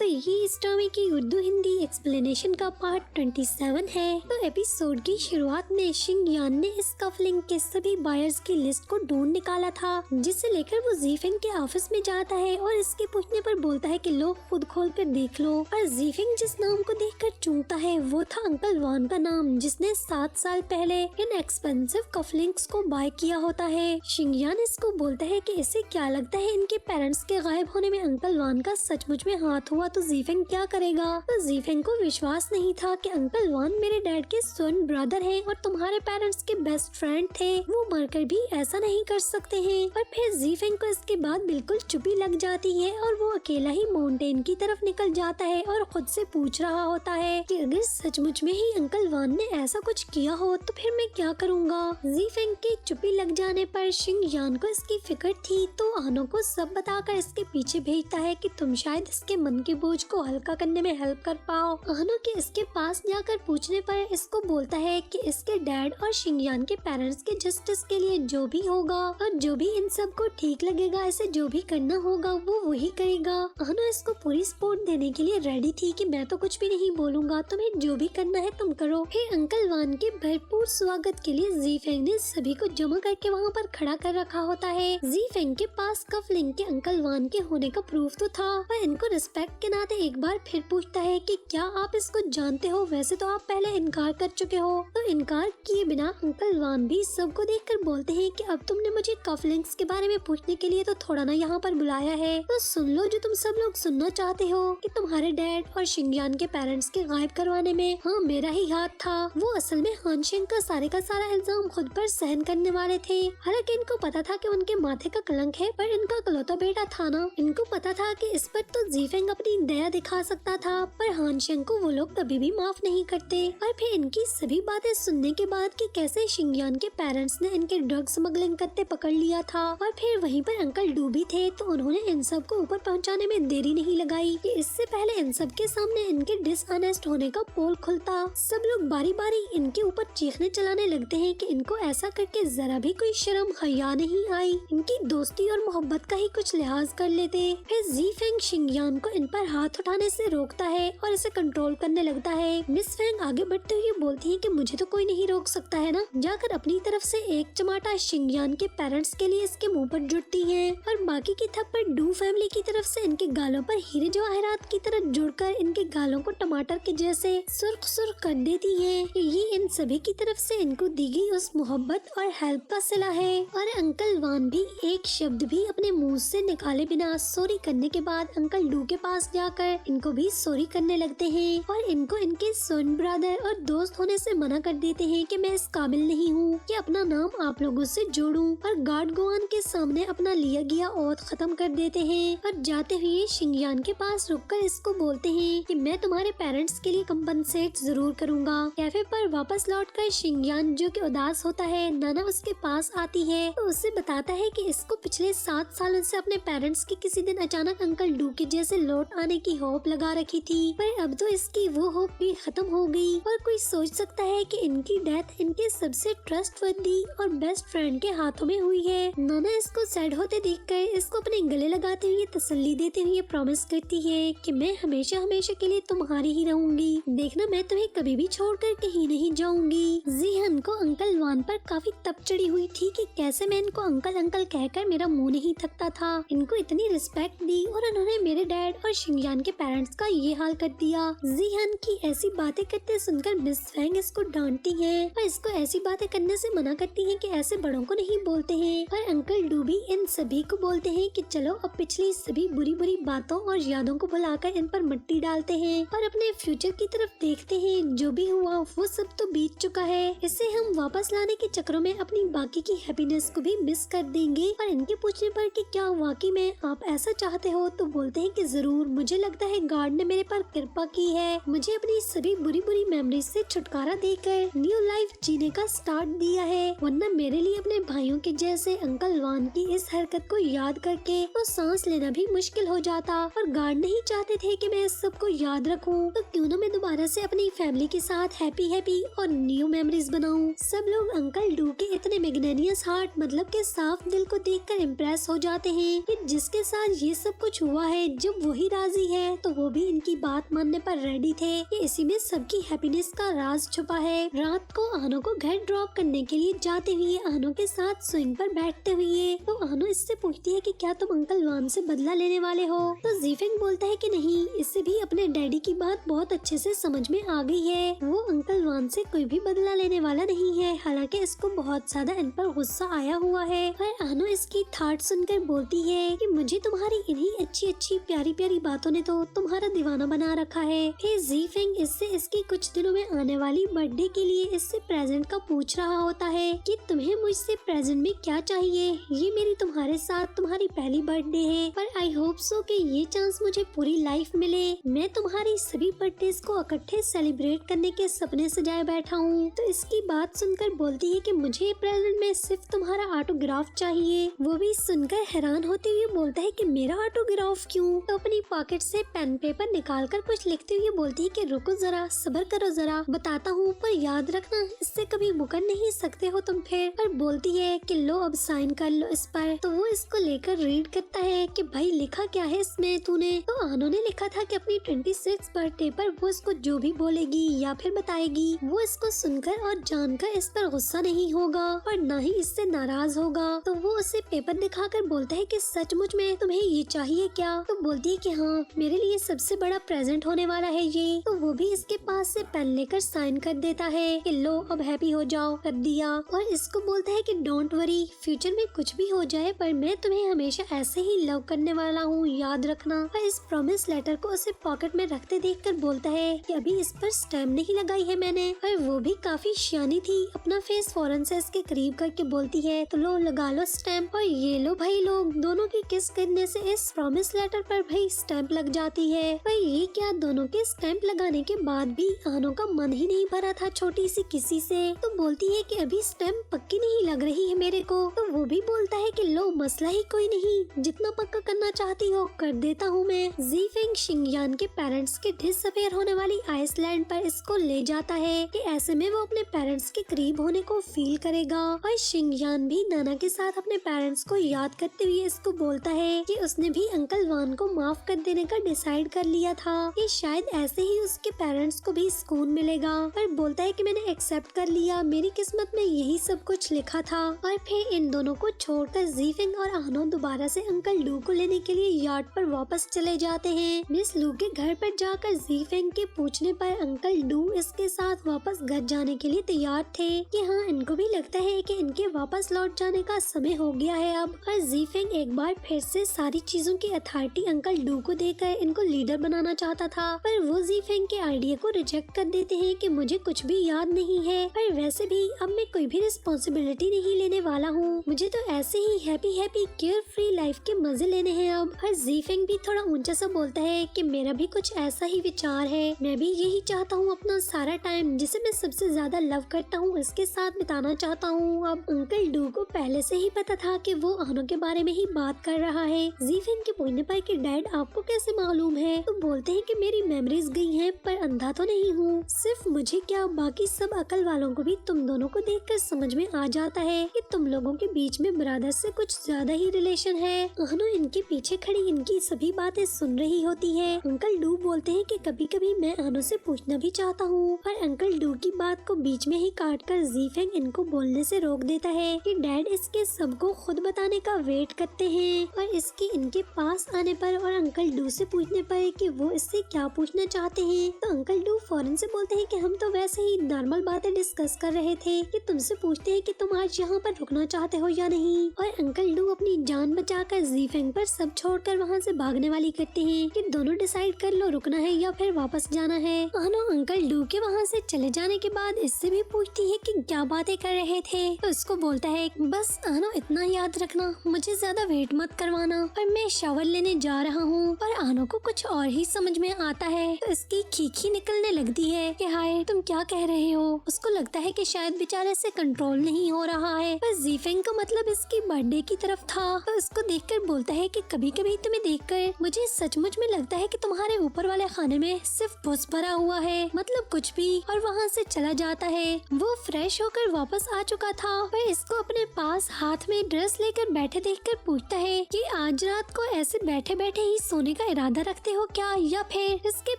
तो ये इस ड्रामे की उर्दू हिंदी एक्सप्लेनेशन का पार्ट 27 है। तो एपिसोड की शुरुआत में शिंग यान ने इस कफलिंग के सभी बायर्स की लिस्ट को ढूंढ निकाला था, जिसे लेकर वो जीफिंग के ऑफिस में जाता है और इसके पूछने पर बोलता है कि लो खुद खोल कर देख लो। और जीफिंग जिस नाम को देखकर चूमता है वो था अंकल वान का नाम, जिसने 7 साल पहले इन एक्सपेंसिव कफलिंग्स को बाय किया होता है। शिंग यान इसको बोलता है कि इसे क्या लगता है इनके पेरेंट्स के गायब होने में अंकल वान का सचमुच में हाथ हुआ तो जीफिंग क्या करेगा। तो जीफिंग को विश्वास नहीं था कि अंकल वान मेरे डैड के स्वर्ण ब्रदर हैं और तुम्हारे पेरेंट्स के बेस्ट फ्रेंड थे, वो मरकर भी ऐसा नहीं कर सकते हैं। और फिर जीफिंग को इसके बाद बिल्कुल चुप्पी लग जाती है और वो अकेला ही माउंटेन की तरफ निकल जाता है और खुद से पूछ रहा होता है कि अगर सचमुच में ही अंकल वान ने ऐसा कुछ किया हो तो फिर मैं क्या करूँगा। जीफिंग की चुप्पी लग जाने पर शिंग यान को इसकी फिक्र थी, तो आनो को सब बताकर इसके पीछे भेजता है कि तुम शायद इसके मन के बोझ को हल्का करने में हेल्प कर पाओ। आनो के इसके पास जाकर पूछने पर इसको बोलता है कि इसके डैड और शिंग यान के पेरेंट्स के जस्टिस के लिए जो भी होगा और जो भी इन सब को ठीक लगेगा, इसे जो भी करना होगा वो वही करेगा। आनो इसको पूरी सपोर्ट देने के लिए रेडी थी कि मैं तो कुछ भी नहीं बोलूंगा, तुम्हें जो भी करना है तुम करो। फिर अंकल वान के भरपूर स्वागत के लिए जीफेंग ने सभी को जमा करके वहाँ पर खड़ा कर रखा होता है। जीफेंग के पास कफलिंग के अंकल वान के होने का प्रूफ तो था, पर इनको रिस्पेक्ट के नाते एक बार फिर पूछता है कि क्या आप इसको जानते हो। वैसे तो आप पहले इनकार कर चुके हो। तो इनकार किए बिना अंकल वान भी सबको देखकर बोलते हैं कि अब तुमने मुझे कफलिंग्स के बारे में पूछने के लिए तो थोड़ा ना यहाँ पर बुलाया है, तो सुन लो जो तुम सब लोग सुनना चाहते हो कि तुम्हारे डैड और शिंग यान के पेरेंट्स के गायब करवाने में हाँ मेरा ही हाथ था। वो असल में हान शिंग का सारा इल्जाम खुद पर सहन करने वाले थे। हालांकि इनको पता था कि उनके माथे का कलंक है, पर इनका इकलौता बेटा था ना, इनको पता था कि इस पर तो जीफेंग अपनी दया दिखा सकता था, पर हान शिंग को वो लोग कभी भी माफ नहीं करते। और फिर इनकी सभी बातें सुनने के बाद कि कैसे शिंग यान के पेरेंट्स ने इनके ड्रग स्मगलिंग करते पकड़ लिया था और फिर वहीं पर अंकल डू भी थे, तो उन्होंने इन सब को ऊपर पहुंचाने में देरी नहीं लगाई कि इससे पहले इन सब के सामने इनके डिसऑनेस्ट होने का पोल खुलता। सब लोग बारी बारी इनके ऊपर चीखने चलाने लगते हैं कि इनको ऐसा करके जरा भी कोई शर्म हया नहीं आई, इनकी दोस्ती और मोहब्बत का ही कुछ लिहाज कर लेते। फिर जीफेंग शिंग यान को इन पर हाथ उठाने से रोकता है और इसे कंट्रोल करने लगता है। मिस फेंग आगे बढ़ते हुए बोलती है कि मुझे तो कोई नहीं रोक सकता है ना, जाकर अपनी तरफ से एक चमाटा शिंग यान के पेरेंट्स के लिए इसके मुंह पर जुटती है और बाकी की थप्पड़ डू फैमिली की तरफ से इनके गालों पर हीरे जवाहरात की तरह जुड़कर इनके गालों को टमाटर के जैसे सुर्ख कर देती है। ये इन सभी की तरफ से इनको दी गई उस मोहब्बत और हेल्प का सिला है। और अंकल वान भी एक शब्द भी अपने मुंह से निकाले बिना सॉरी करने के बाद अंकल डू के पास जाकर इनको भी सॉरी करने लगते हैं और इनको इनके सन ब्रदर और दोस्त होने से मना कर देते हैं कि मैं इस काबिल नहीं हूँ कि अपना नाम आप लोगों से जोड़ूं। और गार्ड गोवान के सामने अपना लिया गया ओथ खत्म कर देते हैं और जाते हुए शिंग यान के पास रुककर इसको बोलते हैं कि मैं तुम्हारे पेरेंट्स के लिए कंपनसेट जरूर करूँगा। कैफे पर वापस लौटकर शिंग यान जो कि उदास होता है, नाना उसके पास आती है तो उससे बताता है कि इसको पिछले 7 सालों से अपने पेरेंट्स की किसी दिन अचानक अंकल डू के जैसे लौट आने की होप लगा रखी थी, पर अब तो इसकी वो होप भी खत्म हो गई। और कोई सोच सकता है कि इनकी डेथ इनके सबसे ट्रस्टवर्दी और बेस्ट फ्रेंड के हाथों में हुई है। नाना इसको सैड होते देखकर इसको अपने गले लगाते हुए तसल्ली देते हुए प्रॉमिस करती है कि मैं हमेशा हमेशा के लिए तुम्हारी ही रहूंगी, देखना मैं तुम्हें कभी भी छोड़कर कहीं नहीं जाऊंगी। जीहन को अंकल वान पर काफी तप चढ़ी हुई थी कि कैसे मैं इनको अंकल अंकल कहकर मेरा मुंह नहीं थकता था, इनको इतनी रिस्पेक्ट दी और उन्होंने मेरे डैड और शिंग यान के पेरेंट्स का ये हाल कर दिया। जीहन की ऐसी बातें करते सुनकर मिस फेंग इसको डांटती है और इसको ऐसी बातें करने से मना करती है कि ऐसे बड़ों को नहीं बोलते हैं। पर अंकल डू भी इन सभी को बोलते हैं कि चलो अब पिछली सभी बुरी बुरी बातों और यादों को भुलाकर इन पर मिट्टी डालते हैं और अपने फ्यूचर की तरफ देखते हैं। जो भी हुआ वो सब तो बीत चुका है, इसे हम वापस लाने के चक्रों में अपनी बाकी की हैप्पीनेस को भी मिस कर देंगे। पर इनके पूछने पर कि क्या वाकई में आप ऐसा चाहते हो, तो बोलते हैं कि जरूर, मुझे लगता है गॉड ने मेरे पर कृपा की है, मुझे अपनी सभी बुरी बुरी मेमोरीज से छुटकारा देकर न्यू लाइफ जीने का स्टार्ट दिया है, वरना मेरे लिए अपने भाइयों के जैसे अंकल वान की इस हरकत को याद करके तो सांस लेना भी मुश्किल हो जाता। और गॉड नहीं चाहते थे कि मैं इस सब को याद रखूं, तो क्यों ना मैं दोबारा से अपनी फैमिली के साथ हैप्पी और न्यू मेमोरीज बनाऊं। सब लोग अंकल डू के इतने मैग्नेनियस हार्ट मतलब के साफ दिल को देखकर इम्प्रेस हो जाते हैं कि जिसके साथ ये सब कुछ हुआ है। जब वही रात राजी है तो वो भी इनकी बात मानने पर रेडी थे कि इसी में सबकी हैप्पीनेस का राज छुपा है। रात को आनो को घर ड्रॉप करने के लिए जाते हुए आनो के साथ स्विंग पर बैठते हुए तो आनो इससे पूछती है कि क्या तुम अंकल वान से बदला लेने वाले हो। तो जीफेंग बोलता है कि नहीं, इससे भी अपने डैडी की बात बहुत अच्छे से समझ में आ गई है। वो अंकल वान से कोई भी बदला लेने वाला नहीं है। हालांकि इसको बहुत ज्यादा इन पर गुस्सा आया हुआ है। पर आनो इसकी थॉट सुनकर बोलती है कि मुझे तुम्हारी इन्हीं अच्छी अच्छी प्यारी प्यारी बातों ने तो तुम्हारा दीवाना बना रखा है। फिर जीफेंग इससे इसकी कुछ दिनों में आने वाली बर्थडे के लिए इससे प्रेजेंट का पूछ रहा होता है कि तुम्हें मुझसे प्रेजेंट में क्या चाहिए। ये मेरी तुम्हारे साथ तुम्हारी पहली बर्थडे है, पर आई होप सो कि ये चांस मुझे पूरी लाइफ मिले। मैं तुम्हारी सभी बर्थडेज को इकट्ठे सेलिब्रेट करने के सपने सजाए बैठा हूँ। तो इसकी बात सुनकर बोलती है कि मुझे प्रेजेंट में सिर्फ तुम्हारा ऑटोग्राफ चाहिए। वो भी सुनकर हैरान होते हुए बोलता है कि मेरा ऑटोग्राफ क्यों। तो अपनी पॉकेट से पेन पेपर निकाल कर कुछ लिखते हुए बोलती है कि रुको जरा, सब्र करो जरा, बताता हूँ, पर याद रखना इससे कभी मुकर नहीं सकते हो तुम फिर। पर बोलती है कि लो अब साइन कर लो इस पर। तो वो इसको लेकर रीड करता है कि भाई लिखा क्या है इसमें तूने। तो आनो ने लिखा था कि अपनी 26 बर्थडे पर वो इसको जो भी बोलेगी या फिर बताएगी वो इसको सुनकर और जानकर इस पर गुस्सा नहीं होगा और ना ही इससे नाराज होगा। तो वो उसे पेपर दिखाकर बोलता है कि सचमुच में तुम्हें ये चाहिए क्या। तो बोलती है कि हाँ, मेरे लिए सबसे बड़ा प्रेजेंट होने वाला है ये। तो वो भी इसके पास से पेन लेकर साइन कर देता है कि लो अब हैप्पी हो जाओ, कर दिया। और इसको बोलता है कि डोंट वरी, फ्यूचर में कुछ भी हो जाए पर मैं तुम्हें हमेशा ऐसे ही लव करने वाला हूँ, याद रखना। और इस प्रॉमिस लेटर को उसे पॉकेट में रखते देखकर बोलता है कि अभी इस पर स्टैम्प नहीं लगाई है मैंने। और वो भी काफी सियानी थी, अपना फेस फौरन से इसके करीब करके बोलती है तो लो लगा लो स्टैम्प। और ये लो भाई लोग, दोनों की किस करने से इस प्रॉमिस लेटर पर भाई स्टैम्प लग जाती है। पर ये क्या, दोनों के स्टैम्प लगाने के बाद भी आनो का मन ही नहीं भरा था छोटी सी किसी से। तो बोलती है कि अभी स्टैम्प पक्की नहीं लग रही है मेरे को। तो वो भी बोलता है कि लो मसला ही कोई नहीं, जितना पक्का करना चाहती हो कर देता हूँ मैं। जीफेंग शिंगयान के पेरेंट्स के डिसअपियर होने वाली आइसलैंड पर इसको ले जाता है कि ऐसे में वो अपने पेरेंट्स के करीब होने को फील करेगा। और शिंगयान भी नाना के साथ अपने पेरेंट्स को याद करते हुए इसको बोलता है कि उसने भी अंकल वान को माफ कर देने का डिसाइड कर लिया था कि शायद ऐसे ही उसके पेरेंट्स को भी सुकून मिलेगा। पर बोलता है कि मैंने एक्सेप्ट कर लिया, मेरी किस्मत में यही सब कुछ लिखा था। और फिर इन दोनों को छोड़कर जीफेंग और आनो दोबारा से अंकल लू को लेने के लिए यार्ड पर वापस चले जाते हैं। मिस लू के घर पर जाकर जीफेंग के पूछने पर अंकल लू इसके साथ वापस घर जाने के लिए तैयार थे कि हाँ, इनको भी लगता है कि इनके वापस लौट जाने का समय हो गया है अब। और जीफेंग एक बार फिर से सारी चीजों की अथॉरिटी अंकल लू को देकर इनको लीडर बनाना चाहता था, पर वो जीफेंग के आइडिया को रिजेक्ट कर देते हैं कि मुझे कुछ भी याद नहीं है, पर वैसे भी अब मैं कोई भी रिस्पॉन्सिबिलिटी नहीं लेने वाला हूँ, मुझे तो ऐसे ही happy happy carefree life के मजे लेने हैं अब। और जीफेंग भी थोड़ा ऊंचा सा बोलता है कि मेरा भी कुछ ऐसा ही विचार है, मैं भी यही चाहता हूँ अपना सारा टाइम जिसे मैं सबसे ज्यादा लव करता हूँ इसके साथ बिताना चाहता हूँ। अब अंकल डू को पहले से ही पता था कि वो आनो के बारे में ही बात कर रहा है। जीफेंग के पूछने पर कि डैड आपको कैसे मालूम है, तो बोलते हैं कि मेरी मेमोरीज गई हैं पर अंधा तो नहीं हूँ, सिर्फ मुझे क्या बाकी सब अकल वालों को भी तुम दोनों को देखकर समझ में आ जाता है कि तुम लोगों के बीच में ब्रदर से कुछ ज्यादा ही रिलेशन है। आनो इनके पीछे खड़ी इनकी सभी बातें सुन रही होती है। अंकल डू बोलते हैं कि कभी कभी मैं आनो से पूछना भी चाहता हूँ, पर अंकल डू की बात को बीच में ही काटकर जीफेंग इनको बोलने से रोक देता है कि डैड इसके सबको खुद बताने का वेट करते हैं। और इसके इनके पास आने पर और अंकल डू से पूछने पर कि वो इससे क्या पूछना चाहते हैं, तो अंकल डू फौरन से बोलते हैं कि हम तो वैसे ही नॉर्मल बातें डिस्कस कर रहे थे कि तुमसे पूछते हैं कि तुम आज यहाँ पर रुकना चाहते हो या नहीं। और अंकल डू अपनी जान बचाकर जीफेंग पर सब छोड़कर वहाँ से भागने वाली करते हैं कि दोनों डिसाइड कर लो रुकना है या फिर वापस जाना है। आनो अंकल डू के वहाँ से चले जाने के बाद इससे भी पूछती है कि क्या बातें कर रहे थे, तो उसको बोलता है बस आनो इतना याद रखना, मुझे ज्यादा वेट मत करवाना, पर मैं शावर लेने जा रहा हूँ। पर आनो को कुछ और ही समझ में आता है, तो इसकी खीखी निकलने लगती है कि हाय तुम क्या कह रहे हो। उसको लगता है कि शायद बेचारे से कंट्रोल नहीं हो रहा है, पर जीफेंग का मतलब इसकी बर्थडे की तरफ था। तो इसको देखकर बोलता है कि कभी कभी तुम्हें देखकर मुझे सचमुच में लगता है कि तुम्हारे ऊपर वाले खाने में सिर्फ बस भरा हुआ है, मतलब कुछ भी। और वहाँ से चला जाता है। वो फ्रेश होकर वापस आ चुका था, वह इसको अपने पास हाथ में ड्रेस लेकर बैठे देखकर पूछता है कि आज रात को ऐसे बैठे बैठे ही सोने का इरादा रखते हो क्या, या फिर इसके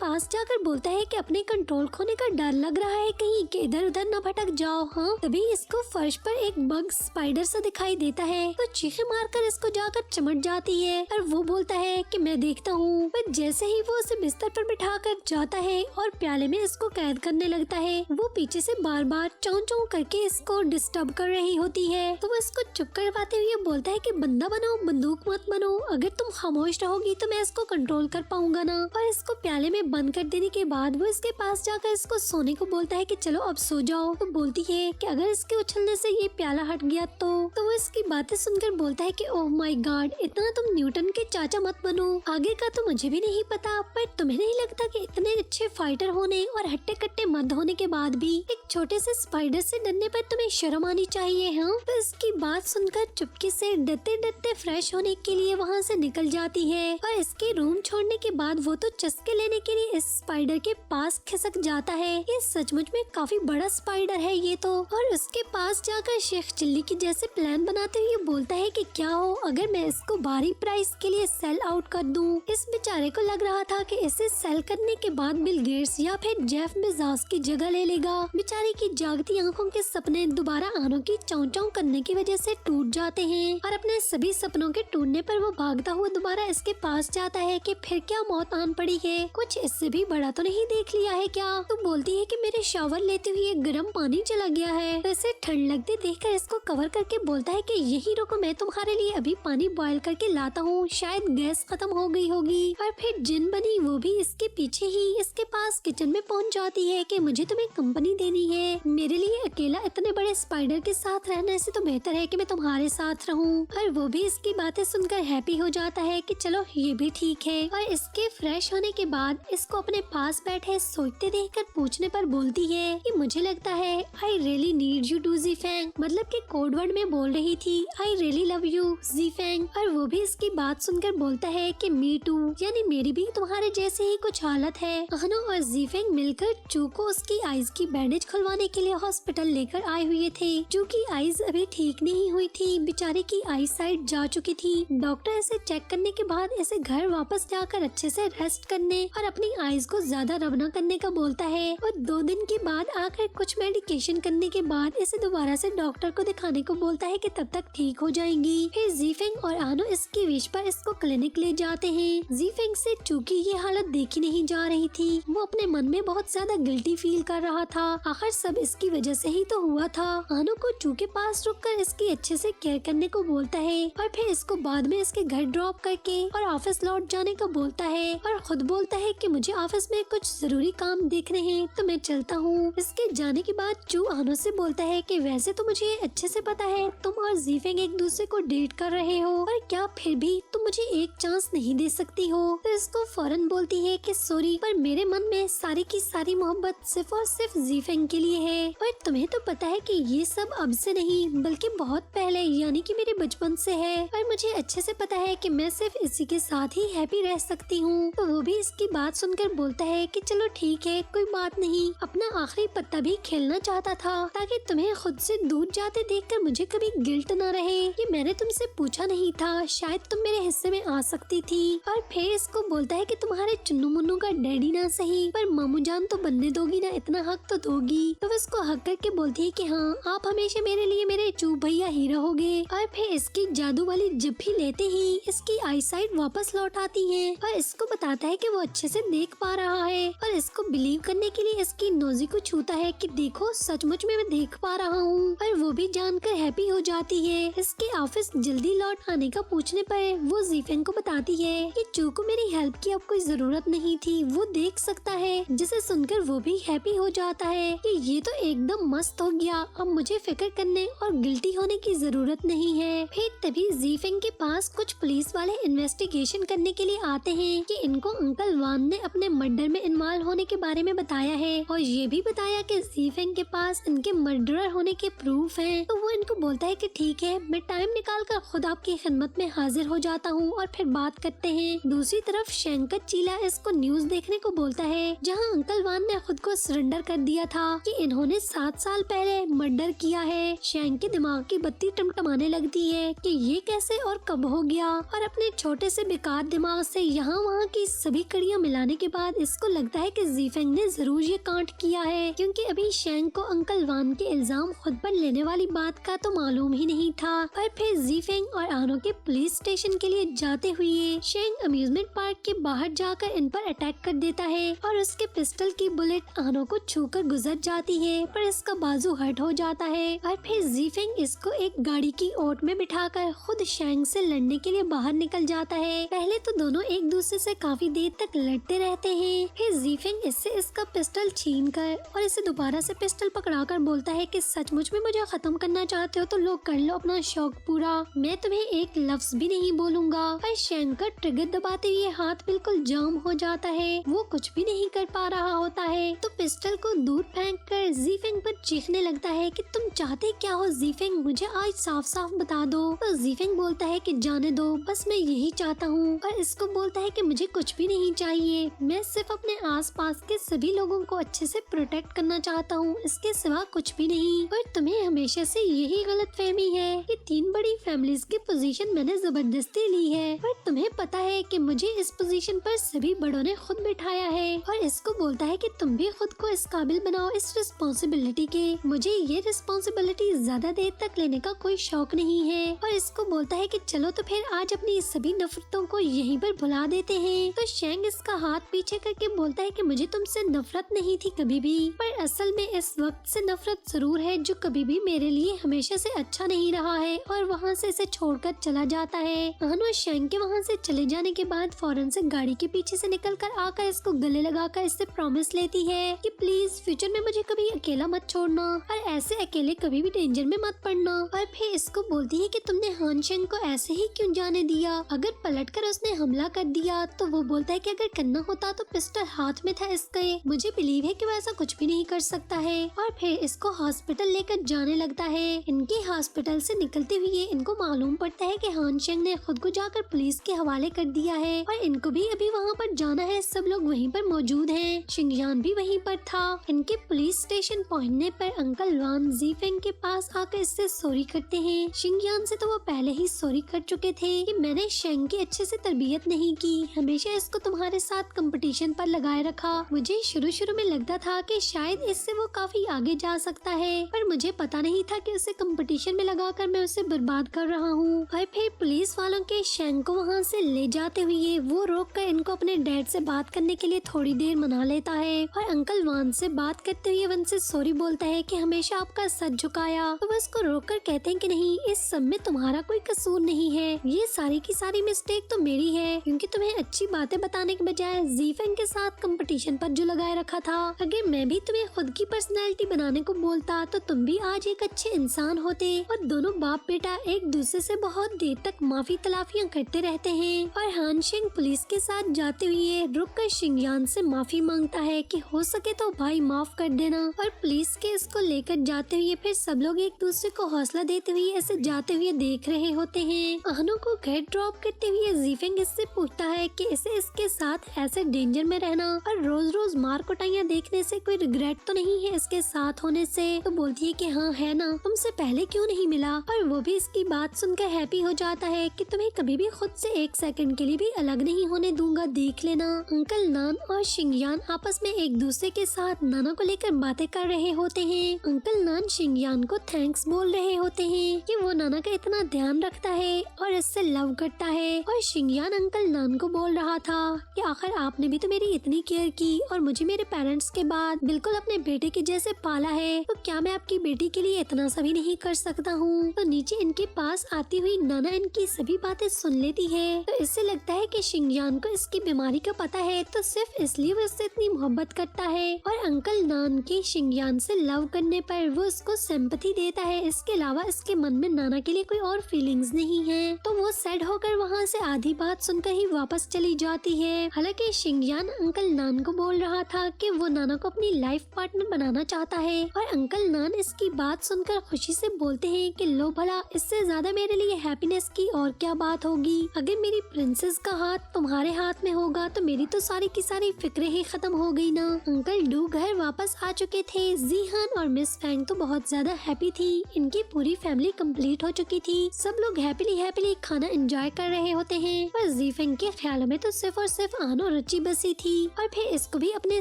पास जाकर बोलता है कि अपने कंट्रोल खोने का डर लग रहा है कहीं कि इधर उधर न भटक जाओ। हाँ, तभी इसको फर्श पर एक बग स्पाइडर सा दिखाई देता है तो चीखें मारकर इसको जाकर चिमट जाती है और वो बोलता है कि मैं देखता हूँ। पर जैसे ही वो उसे बिस्तर पर बिठाकर जाता है और प्याले में इसको कैद करने लगता है, वो पीछे से बार बार चौं चौं करके इसको डिस्टर्ब कर रही होती है। तो वो इसको चुप करवाते हुए बोलता है कि बंदा बनो, बंदूक मत बनो, अगर तुम खामोश रहोगी तो मैं इसको कंट्रोल कर पाऊंगा ना। और इसको प्याले में बंद कर देने के बाद वो इसके पास जाकर इसको सोने को बोलता है कि चलो अब सो जाओ। तो बोलती है कि अगर इसके उछलने से ये प्याला हट गया तो वो इसकी बातें सुनकर बोलता है कि ओह माय गॉड, इतना तुम न्यूटन के चाचा मत बनो, आगे का तो मुझे भी नहीं पता, पर तुम्हें नहीं लगता कि इतने अच्छे फाइटर होने और हट्टे कट्टे मर्द होने के बाद भी एक छोटे से स्पाइडर से डरने पर तुम्हें शर्म आनी चाहिए। हाँ, तो इसकी बात सुनकर चुपके से डरते डरते फ्रेश होने के लिए वहाँ से निकल जाती है और इसके रूम छोड़ने के बाद वो तो चस्के लेने के लिए इस स्पाइडर के पास खिसक जाता है। ये सचमुच में काफी बड़ा स्पाइडर है ये तो। और उसके पास जाकर शेख चिल्ली की जैसे प्लान बनाते हुए बोलता है कि क्या हो अगर मैं इसको भारी प्राइस के लिए सेल आउट कर दूं। इस बेचारे को लग रहा था कि इसे सेल करने के बाद बिल गेट्स या फिर जेफ बेजोस की जगह ले लेगा। बेचारे की जागती आंखों के सपने दोबारा आनों की चाव चाव करने की वजह से टूट जाते हैं और अपने सभी सपनों के टूटने पर वो भागता हुआ दोबारा इसके पास जाता है कि फिर क्या मौत आन पड़ी है, कुछ इससे भी बड़ा तो नहीं देख लिया है क्या। तो बोलती है कि मेरे शावर लेते हुए गर्म पानी चला गया है। तो इसे ठंड लगते देखकर इसको कवर करके बोलता है कि यही रुको, मैं तुम्हारे लिए अभी पानी बॉयल करके लाता हूँ, शायद गैस खत्म हो गई होगी। और फिर जिन बनी वो भी इसके पीछे ही इसके पास किचन में पहुँच जाती है कि मुझे तुम्हें कंपनी देनी है, मेरे लिए अकेला इतने बड़े स्पाइडर के साथ रहने से तो बेहतर है कि मैं तुम्हारे साथ रहूं। और वो भी इसकी बातें सुनकर हैप्पी हो जाता है कि चलो ये भी ठीक है। और इसके फ्रेश होने के बाद इसको अपने पास बैठे सोचते देखकर पूछने पर बोलती है कि मुझे लगता है I really need you to Zifang, मतलब कि कोड वर्ड में बोल रही थी I really love you Zifang. और वो भी इसकी बात सुनकर बोलता है कि मी टू, यानी मेरी भी तुम्हारे जैसे ही कुछ हालत है। अहनो और ज़ीफैंग मिलकर चू को उसकी आईज की बैंडेज खुलवाने के लिए हॉस्पिटल लेकर आए हुए थे। चू की आईज अभी ठीक नहीं हुई थी, बेचारे की आई साइड जा चुकी थी। डॉक्टर इसे चेक करने के बाद इसे घर वापस जाकर अच्छे से रेस्ट करने और अपनी आईज को ज्यादा रब न करने का बोलता है। और 2 दिन के बाद आकर कुछ मेडिकेशन करने के बाद इसे दोबारा से डॉक्टर को दिखाने को बोलता है कि तब तक ठीक हो जाएंगी। फिर ज़ीफैंग और आनो इसकी विश पर इसको क्लिनिक ले जाते हैं। ज़ीफैंग से चू की ये हालत देखी नहीं जा रही थी, वो अपने मन में बहुत ज्यादा गिल्टी फील कर रहा था, आखिर सब इसकी वजह से ही तो हुआ था। आनो को चू के पास रुककर इसकी अच्छे से केयर करने को बोलता है और फिर इसको बाद में इसके घर ड्रॉप करके और ऑफिस लौट जाने को बोलता है और खुद बोलता है कि मुझे ऑफिस में कुछ जरूरी काम देखने हैं तो मैं चलता हूँ। इसके जाने के बाद चू आनो से बोलता है कि वैसे तो मुझे अच्छे से पता है तुम और ज़ीफैंग एक दूसरे को डेट कर रहे हो, और क्या फिर भी तुम मुझे एक चांस नहीं दे सकती हो। तो इसको फौरन बोलती है कि सॉरी, पर मेरे मन में सारी की सारी मोहब्बत सिर्फ और सिर्फ ज़ीफैंग के लिए है, पर तुम्हें तो पता है कि ये सब अब से नहीं बल्कि बहुत पहले यानी कि मेरे बचपन से है, और मुझे अच्छे से पता है कि मैं सिर्फ इसी के साथ ही हैप्पी रह सकती हूँ। तो वो भी इसकी बात सुनकर बोलता है कि चलो ठीक है, कोई बात नहीं, अपना आखिरी पत्ता भी खेलना चाहता था ताकि तुम्हें खुद से दूर जाते देखकर मुझे कभी गिल्ट न रहे। ये मैंने तुमसे पूछा नहीं था, शायद तुम मेरे हिस्से में आ सकती थी। और फिर इसको बोलता है कि तुम्हारे चुन्नू मुन्नू का डैडी ना सही पर मामू जान तो बनने दोगी ना, इतना हक तो दोगी। तो इसको हक करके बोलती है कि हाँ, आप हमेशा मेरे लिए मेरे चू भैया ही रहोगे। और फिर इसकी जादू वाली जिप्पी लेते ही इसकी आईसाइट वापस लौट आती है और इसको बताता है कि वो अच्छे से देख पा रहा है, और इसको बिलीव करने के लिए इसकी नोजी को छूता है कि देखो सचमुच में मैं देख पा रहा हूँ। और वो भी जानकर हैप्पी हो जाती है। इसके ऑफिस जल्दी लौट आने का पूछने पर वो ज़ीफैंग को बताती है कि चू को मेरी हेल्प की अब कोई जरूरत नहीं थी, वो देख सकता है, जिसे सुनकर वो भी हैप्पी हो जाता है कि ये तो एकदम मस्त हो गया, अब मुझे फिक्र करने और गिल्टी होने की जरूरत नहीं है। फिर तभी ज़ीफैंग के पास कुछ पुलिस वाले इन्वेस्टिगेशन करने के लिए आते हैं कि इनको अंकल वान ने अपने मर्डर में इन्वॉल्व होने के बारे में बताया है, और ये भी बताया कि ज़ीफैंग के पास इनके मर्डरर होने के प्रूफ हैं। तो वो इनको बोलता है कि ठीक है, मैं टाइम निकाल कर खुद आपकी खिदमत में हाजिर हो जाता हूँ और फिर बात करते हैं। दूसरी तरफ शंकर चीला इसको न्यूज देखने को बोलता है जहाँ अंकल वान ने खुद को सरेंडर कर दिया था कि इन्होंने 7 साल पहले मर्डर किया है। शैंक के दिमाग की बत्ती टमटमाने लगती है कि ये कैसे और कब हो गया, और अपने छोटे से बेकार दिमाग दिमाग से यहाँ वहाँ की सभी कड़ियाँ मिलाने के बाद इसको लगता है कि ज़ीफेंग ने जरूर ये कांड किया है, क्योंकि अभी शेंग को अंकल वान के इल्जाम खुद पर लेने वाली बात का तो मालूम ही नहीं था। और फिर ज़ीफेंग और आनो के पुलिस स्टेशन के लिए जाते हुए शेंग अम्यूजमेंट पार्क के बाहर जाकर इन पर अटैक कर देता है और उसके पिस्टल की बुलेट आनो को छूकर गुजर जाती है, पर इसका बाजू हर्ट हो जाता है। और फिर ज़ीफेंग इसको एक गाड़ी की ओट में बिठाकर खुद शेंग से लड़ने के लिए बाहर निकल जाता है। पहले तो दोनों एक दूसरे से काफी देर तक लड़ते रहते हैं। फिर ज़ीफेंग इससे इसका पिस्टल छीन कर और इसे दोबारा से पिस्टल पकड़ाकर बोलता है कि सचमुच में मुझे खत्म करना चाहते हो तो लो कर लो अपना शौक पूरा, मैं तुम्हें एक लफ्ज भी नहीं बोलूंगा। और शेंग का ट्रिगर दबाते हुए हाथ बिल्कुल जाम हो जाता है, वो कुछ भी नहीं कर पा रहा होता है। तो पिस्टल को दूर फेंक कर ज़ीफेंग पर चीखने लगता है कि तुम चाहते क्या हो ज़ीफेंग, मुझे आज साफ साफ बता दो। तो ज़ीफेंग बोलता है कि जाने दो, बस मैं यही चाहता हूँ। और इसको बोलता है कि मुझे कुछ भी नहीं चाहिए, मैं सिर्फ अपने आसपास के सभी लोगों को अच्छे से प्रोटेक्ट करना चाहता हूँ, इसके सिवा कुछ भी नहीं। और तुम्हें हमेशा से यही गलतफहमी है कि 3 बड़ी फैमिलीज की पोजीशन मैंने जबरदस्ती ली है, पर तुम्हें पता है कि मुझे इस पोजीशन पर सभी बड़ों ने खुद बिठाया है। और इसको बोलता है कि तुम भी खुद को इस काबिल बनाओ इस रिस्पॉन्सिबिलिटी के, मुझे ये रिस्पॉन्सिबिलिटी ज्यादा देर तक लेने का कोई शौक नहीं है। और इसको बोलता है कि चलो तो फिर आज अपनी सभी नफरतों को यहीं पर भुला देते हैं। तो शेंग इसका हाथ पीछे करके बोलता है कि मुझे तुमसे नफरत नहीं थी कभी भी, पर असल में इस वक्त से नफरत जरूर है जो कभी भी मेरे लिए हमेशा से अच्छा नहीं रहा है। और वहाँ से इसे छोड़कर चला जाता है। अहनो शेंग के वहाँ से चले जाने के बाद फौरन से गाड़ी के पीछे से निकल कर आकर इसको गले लगाकर इससे प्रॉमिस लेती है कि प्लीज फ्यूचर में मुझे कभी अकेला मत छोड़ना और ऐसे अकेले कभी भी डेंजर में मत पड़ना। और फिर इसको बोलती है कि तुमने हान शेंग को ऐसे ही क्यों जाने दिया, अगर पलटकर उसने हमला कर दिया। तो वो बोलता है कि अगर करना होता तो पिस्टल हाथ में था इसके, मुझे बिलीव है कि वो ऐसा कुछ भी नहीं कर सकता है। और फिर इसको हॉस्पिटल लेकर जाने लगता है। इनके हॉस्पिटल से निकलते हुए इनको मालूम पड़ता है कि हान शेंग ने खुद को जाकर पुलिस के हवाले कर दिया है और इनको भी अभी वहाँ पर जाना है। सब लोग वहीं पर मौजूद हैं, शिंगयान भी वहीं पर था। इनके पुलिस स्टेशन पहुँचने पर अंकल वान ज़ीफेंग के पास आकर इससे सॉरी करते हैं। शिंगयान से तो वो पहले ही सॉरी कर चुके थे कि मैंने शेंग की अच्छे से तरबियत नहीं की, हमेशा इसको तुम्हारे साथ कंपटीशन पर लगाए रखा। मुझे शुरू में लगता था कि शायद इससे वो काफी आगे जा सकता है, पर मुझे पता नहीं था कि उसे कंपटीशन में लगाकर मैं उसे बर्बाद कर रहा हूँ। और फिर पुलिस वालों के शेंग को वहाँ से ले जाते हुए वो रोक कर इनको अपने डैड से बात करने के लिए थोड़ी देर मना लेता है। और अंकल वान से बात करते हुए वन से सॉरी बोलता है कि हमेशा आपका सर झुकाया। तो वो इसको रोक कर कहते हैं कि नहीं, इस सब में तुम्हारा कोई कसूर नहीं है, ये सारी की सारी मिस्टेक तो मेरी है, क्योंकि तुम्हें अच्छी बातें बताने के बजाय ज़ीफेंग के साथ कंपटीशन पर जो लगाए रखा था। अगर मैं भी तुम्हें खुद की पर्सनैलिटी बनाने को बोलता तो तुम भी आज एक अच्छे इंसान होते। और दोनों बाप बेटा एक दूसरे से बहुत देर तक माफी तलाफियां करते रहते हैं। और हान शेंग पुलिस के साथ जाते हुए रुक कर शिंगयान से माफी मांगता है कि हो सके तो भाई माफ कर देना। और पुलिस के इसको लेकर जाते हुए फिर सब लोग एक दूसरे को हौसला देते हुए ऐसे जाते हुए देख रहे होते हैं। अहनो को घर ड्रॉप करते हुए ज़ीफेंग इससे पूछता है कि इसे इसके साथ ऐसे डेंजर में रहना और रोज रोज मार कुटाइयां देखने से कोई रिग्रेट तो नहीं है इसके साथ होने से। तो बोलती है कि हाँ है ना, तुमसे पहले क्यों नहीं मिला। और वो भी इसकी बात सुनकर हैप्पी हो जाता है कि तुम्हें कभी भी खुद से एक सेकंड के लिए भी अलग नहीं होने दूंगा, देख लेना। अंकल नान और शिंगयान आपस में एक दूसरे के साथ नाना को लेकर बातें कर रहे होते हैं। अंकल नान शिंगयान को थैंक्स बोल रहे होते हैं कि वो नाना का इतना ध्यान रखता है और इससे लव करता है। और शिंगयान अंकल नान को बोल रहा था कि आखिर आपने भी तो मेरी इतनी केयर की और मुझे मेरे पेरेंट्स के बाद बिल्कुल अपने बेटे के जैसे पाला है, तो क्या मैं आपकी बेटी के लिए इतना सा भी नहीं कर सकता हूँ। तो नीचे इनके पास आती हुई नाना इनकी सभी बातें सुन लेती है। तो इससे लगता है कि शिंगयान को इसकी बीमारी का पता है, तो सिर्फ इसलिए वो इससे इतनी मोहब्बत करता है। और अंकल नान के शिंगयान से लव करने पर वो उसको सिंपैथी देता है, इसके अलावा इसके मन में नाना के लिए कोई और फीलिंग्स नहीं है। तो वो सैड होकर वहाँ से आधी बात सुनकर ही वापस चली जाती है। हालांकि शिंगयान अंकल नान को बोल रहा था कि वो नाना को अपनी लाइफ पार्टनर बनाना चाहता है। और अंकल नान इसकी बात सुनकर खुशी से बोलते हैं कि लो भला, इससे ज्यादा मेरे लिए हैप्पीनेस की और क्या बात होगी। अगर मेरी प्रिंसेस का हाथ तुम्हारे हाथ में होगा तो मेरी तो सारी की सारी फिक्रें ही खत्म हो गई ना। अंकल डू घर वापस आ चुके थे। जीहान और मिस फैंग तो बहुत ज्यादा हैप्पी थी, इनकी पूरी फैमिली कंप्लीट हो चुकी थी। सब लोग हैप्पीली खाना एंजॉय कर रहे होते हैं। और जीफेंग के ख्यालों में तो सिर्फ और सिर्फ आनो रची बसी थी और फिर इसको भी अपने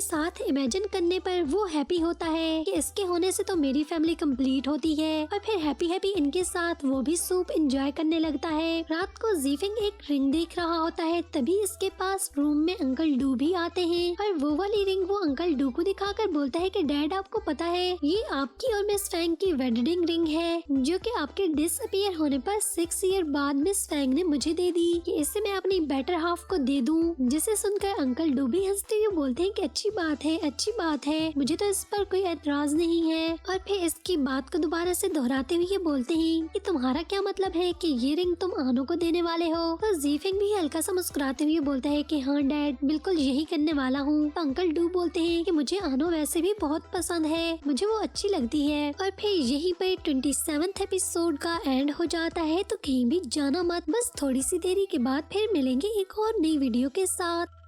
साथ इमेजिन करने पर वो हैप्पी होता है कि इसके होने से तो मेरी फैमिली कंप्लीट होती है और फिर हैप्पी हैप्पी इनके साथ वो भी सूप एंजॉय करने लगता है। रात को जीफेंग एक रिंग देख रहा होता है, तभी इसके पास रूम में अंकल डू भी आते हैं और वो वाली रिंग वो अंकल डू को दिखाकर बोलता है कि डैड आपको पता है ये आपकी और मिस फैंग की वेडिंग रिंग है जो कि आपके डिसअपीयर होने पर 6 ईयर बाद मिस फैंग ने मुझे दे दी कि इसे मैं अपनी बेटर हाफ को दे दूं। जिसे सुनकर अंकल डू भी हंसते हुए बोलते हैं कि अच्छी बात है, मुझे तो इस पर कोई एतराज नहीं है। और फिर इसकी बात को दोबारा से दोहराते हुए ये बोलते हैं कि तुम्हारा क्या मतलब है कि ये रिंग तुम आनो को देने वाले हो। तो जीफेंग भी हल्का सा मुस्कुराते हुए बोलता है कि हाँ डैड, बिल्कुल यही करने वाला हूँ। तो अंकल डू बोलते हैं कि मुझे आनो वैसे भी बहुत पसंद है, मुझे वो अच्छी लगती है। और फिर यहीं पे 27th एपिसोड का एंड हो जाता है। तो कहीं भी जाना मत, बस थोड़ी सी देरी के बाद फिर मिलेंगे एक और नई वीडियो के साथ।